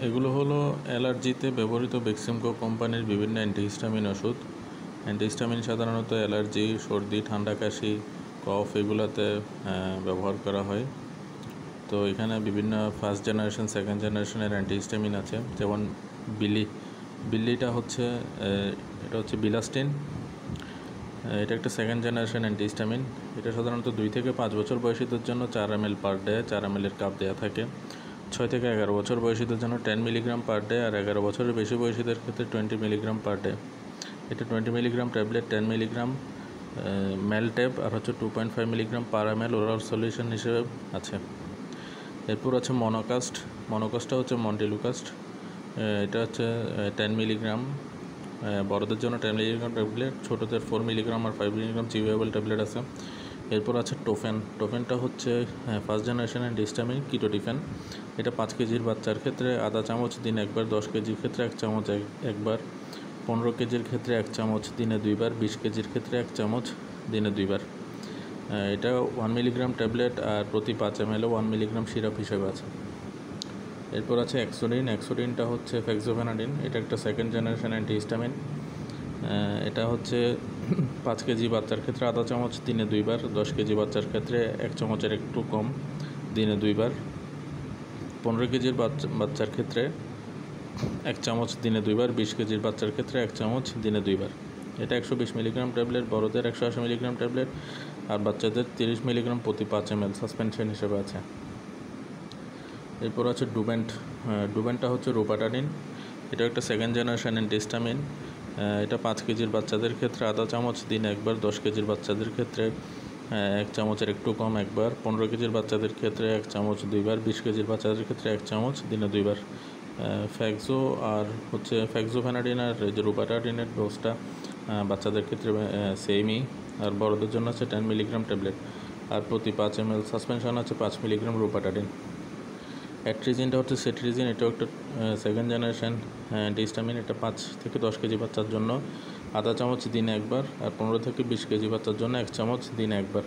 এগুলো হলো অ্যালার্জিতে ব্যবহৃত বেক্সিমকো কোম্পানির বিভিন্ন অ্যান্টিহিস্টামিন ওষুধ। অ্যান্টিহিস্টামিন সাধারণত অ্যালার্জি, সর্দি, ঠান্ডা, কাশি, কফ এগুলোতে ব্যবহার করা হয়। তো এখানে বিভিন্ন ফার্স্ট জেনারেশন, সেকেন্ড জেনারেশনের অ্যান্টিহিস্টামিন আছে। যেমন বিল্লিটা হচ্ছে এটা হচ্ছে বিলাস্টিন। এটা একটা সেকেন্ড জেনারেশন অ্যান্টিহিস্টামিন। এটা সাধারণত 2 থেকে 5 বছর বয়সীদের জন্য 4 ml per day 4 ml cup দেওয়া থাকে। 6 থেকে 11 বছর বয়সীদের জন্য 10 মিলিগ্রাম পার ডে, আর 11 বছরের বেশি বয়সীদের ক্ষেত্রে 20 মিলিগ্রাম পার ডে। এটা 20 মিলিগ্রাম ট্যাবলেট, 10 মিলিগ্রাম মেলটেব আর হচ্ছে 2.5 milligram per ml oral solution হিসেবে আছে। এরপর আছে মনোকাস্টটা হচ্ছে মন্টেলুকাস্ট। এটা হচ্ছে 10 মিলিগ্রাম, বড়দের জন্য 10 মিলিগ্রাম ট্যাবলেট, ছোটোদের 4 মিলিগ্রাম আর 5 মিলিগ্রাম চিউয়েবল ট্যাবলেট আছে। এরপর আছে টোফেনটা হচ্ছে ফার্স্ট জেনারেশন অ্যান্টিহিস্টামিন কিটোটিফেন। এটা 5 কেজির বাচ্চার ক্ষেত্রে আধা চামচ দিনে একবার, 10 কেজির ক্ষেত্রে 1 চামচ একবার, 15 কেজির ক্ষেত্রে 1 চামচ দিনে 2 বার, 20 কেজির ক্ষেত্রে 1 চামচ দিনে 2 বার। এটা 1 মিলিগ্রাম ট্যাবলেট আর প্রতি 5 ml 1 মিলিগ্রাম সিরাপ হিসেবে আছে। এরপর আছে এক্সোডিনটা হচ্ছে ফেক্সোফেনাডিন। এটা একটা সেকেন্ড জেনারেশন অ্যান্টিহিস্টামিন। এটা হচ্ছে 5 কেজি বাচ্চার ক্ষেত্রে আধা চামচ দিনে 2 বার, 10 কেজি বাচ্চার ক্ষেত্রে 1 চামচের একটু কম দিনে 2 বার, 15 কেজির বাচ্চার ক্ষেত্রে 1 চামচ দিনে 2 বার, 20 কেজির বাচ্চার ক্ষেত্রে 1 চামচ দিনে 2 বার। এটা 120 মিলিগ্রাম ট্যাবলেট, বড়দের 180 মিলিগ্রাম ট্যাবলেট আর বাচ্চাদের 30 মিলিগ্রাম প্রতি 5 ml সাসপেনশন হিসেবে আছে। এরপর আছে ডুবেন্টটা হচ্ছে রোপাটাডিন। এটা একটা সেকেন্ড জেনারেশন অ্যান্টিহিস্টামিন। এটা 5 কেজির বাচ্চাদের ক্ষেত্রে আধা চামচ দিনে একবার, 10 কেজির বাচ্চাদের ক্ষেত্রে 1 চামচের একটু কম একবার, 15 কেজির বাচ্চাদের ক্ষেত্রে 1 চামচ 2 বার, 20 কেজির বাচ্চাদের ক্ষেত্রে 1 চামচ দিনে 2 বার। ফ্যাক্সো আর হচ্ছে ফেক্সোফেনাডিন আর যে রোপাটাডিনের ডোজটা বাচ্চাদের ক্ষেত্রে সেমই, আর বড়দের জন্য আছে 10 মিলিগ্রাম ট্যাবলেট আর প্রতি 5 ml সাসপেনশন আছে 5 মিলিগ্রাম রোপাটাডিন। অ্যাট্রিজিনটা হচ্ছে সেট্রিজিন। এটাও একটা সেকেন্ড জেনারেশন অ্যান্টিহিস্টামিন। এটা 5 থেকে 10 কেজি বাচ্চার জন্য আধা চামচ দিনে একবার, আর 15 থেকে 20 কেজি বাচ্চার জন্য 1 চামচ দিনে একবার।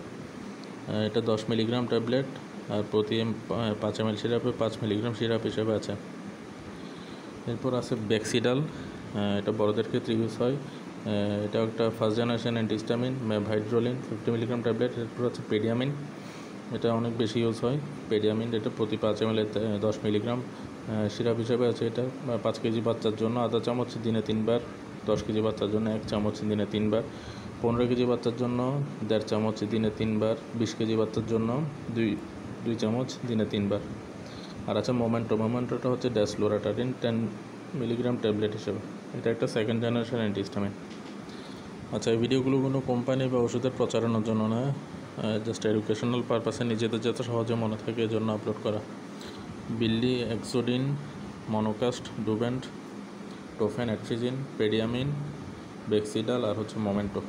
এটা 10 মিলিগ্রাম ট্যাবলেট আর প্রতি 5 ml সিরাপে 5 মিলিগ্রাম সিরাপ হিসেবে আছে। এরপর আছে বেক্সিডাল। এটা বড়দের ক্ষেত্রে ইউজ হয়। এটা একটা first generation antihistamine, mebhydrolin 50 milligram tablet. এরপর আছে পেডিয়ামিন। এটা অনেক বেশি ইউজ হয়। পেডিয়ামিন এটা প্রতি 5 ml 10 মিলিগ্রাম সিরাপ হিসেবে আছে। এটা 5 কেজি বাচ্চার জন্য আধা চামচ দিনে 3 বার, 10 কেজি বাচ্চার জন্য 1 চামচ দিনে 3 বার, 15 কেজি বাচ্চার জন্য 1.5 চামচ দিনে 3 বার, 20 কেজি বাচ্চার জন্য 2 চামচ দিনে 3 বার। আর আছে মোমেন্টোটা হচ্ছে ডেসলোরাটাডিন 10 মিলিগ্রাম ট্যাবলেট হিসেবে। এটা একটা সেকেন্ড জেনারেশন অ্যান্টিহিস্টামিন। আচ্ছা, এই ভিডিওগুলো কোনো কোম্পানি বা ওষুধের প্রচারণার জন্য না, জাস্ট এডুকেশনাল পারপাসে নিজেদের যাতে সহজে মনে থাকে এজন্য আপলোড করা। বিল্লি, এক্সোডিন, মনোকাস্ট, ডুবেন্ট, টোফেন, অ্যাট্রিজিন, পেডিয়ামিন, বেক্সিডাল আর হচ্ছে মোমেন্টো।